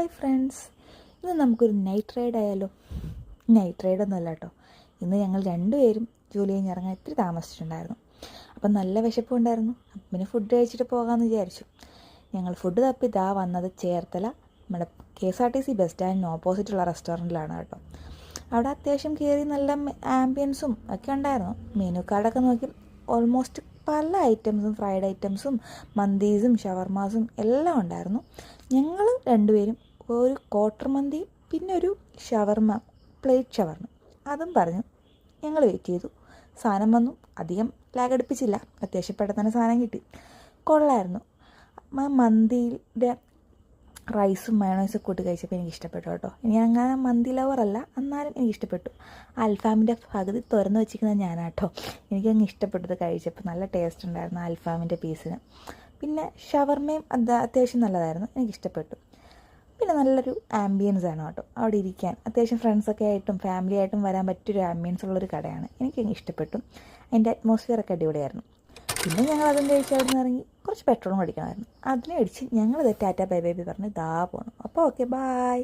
Hi friends, ഇന്ന് നമുക്കൊരു night ride ആയാലോ? നൈറ്റ് റൈഡൊന്നുമല്ല കേട്ടോ. ഇന്ന് ഞങ്ങൾ രണ്ടുപേരും ജോലി കഴിഞ്ഞ് ഇറങ്ങാൻ ഇത്തിരി താമസിച്ചിട്ടുണ്ടായിരുന്നു. അപ്പം നല്ല വിശപ്പുണ്ടായിരുന്നു. പിന്നെ ഫുഡ് കഴിച്ചിട്ട് പോകാമെന്ന് വിചാരിച്ചു. ഞങ്ങൾ ഫുഡ് തപ്പി ഇതാ വന്നത് ചേർത്തല നമ്മുടെ KSRTC ബസ് സ്റ്റാൻഡിന് ഓപ്പോസിറ്റുള്ള റെസ്റ്റോറൻറ്റിലാണ് കേട്ടോ. അവിടെ അത്യാവശ്യം കയറി നല്ല ആംബിയൻസും ഒക്കെ ഉണ്ടായിരുന്നു. മെനു കാർഡൊക്കെ നോക്കി ഓൾമോസ്റ്റ് പല ഐറ്റംസും, ഫ്രൈഡ് ഐറ്റംസും, മന്തീസും ഷവർമാസും എല്ലാം ഉണ്ടായിരുന്നു. ഞങ്ങൾ രണ്ടുപേരും ഒരു ക്വാർട്ടർ മന്തി പിന്നെ ഒരു ഷവർമ, പ്ലേറ്റ് ഷവർമ അതും പറഞ്ഞു ഞങ്ങൾ വെയിറ്റ് ചെയ്തു. സാധനം വന്നു. അധികം ലാഗ് അടുപ്പിച്ചില്ല. അത്യാവശ്യം പെട്ടെന്ന് സാധനം കിട്ടി. കൊള്ളായിരുന്നു. മന്തിയുടെ റൈസും മയോണൈസും കൂട്ടി കഴിച്ചപ്പോൾ എനിക്ക് ഇഷ്ടപ്പെട്ടു കേട്ടോ. ഞാൻ അങ്ങനെ മന്തി ലവറല്ല, എന്നാലും എനിക്കിഷ്ടപ്പെട്ടു. അൽഫാമിൻ്റെ പകുതി തുറന്ന് വെച്ചിരിക്കുന്നത് ഞാനാട്ടോ. എനിക്കങ്ങ് ഇഷ്ടപ്പെട്ടത് കഴിച്ചപ്പോൾ. നല്ല ടേസ്റ്റ് ഉണ്ടായിരുന്നു അൽഫാമിൻ്റെ പീസിന്. പിന്നെ ഷവർമയും അത്യാവശ്യം നല്ലതായിരുന്നു, എനിക്കിഷ്ടപ്പെട്ടു. പിന്നെ നല്ലൊരു ആംബിയൻസ് ആണ് കേട്ടോ അവിടെ ഇരിക്കാൻ. അത്യാവശ്യം ഫ്രണ്ട്സൊക്കെ ആയിട്ടും ഫാമിലി ആയിട്ടും വരാൻ പറ്റിയൊരു ആംബിയൻസ് ഉള്ളൊരു കടയാണ്. എനിക്കങ്ങ് ഇഷ്ടപ്പെട്ടു. അതിൻ്റെ അറ്റ്മോസ്ഫിയറൊക്കെ അടിപൊളിയായിരുന്നു. പിന്നെ ഞങ്ങൾ അതും കഴിച്ച് അവിടെ നിന്ന് ഇറങ്ങി കുറച്ച് പെട്രോളും അടിക്കണമായിരുന്നു. അതിനെ അടിച്ച് ഞങ്ങൾ ടാറ്റ ബൈ ബൈ പറഞ്ഞ് ഇതാ പോകണം. അപ്പോൾ ഓക്കെ, ബായ്.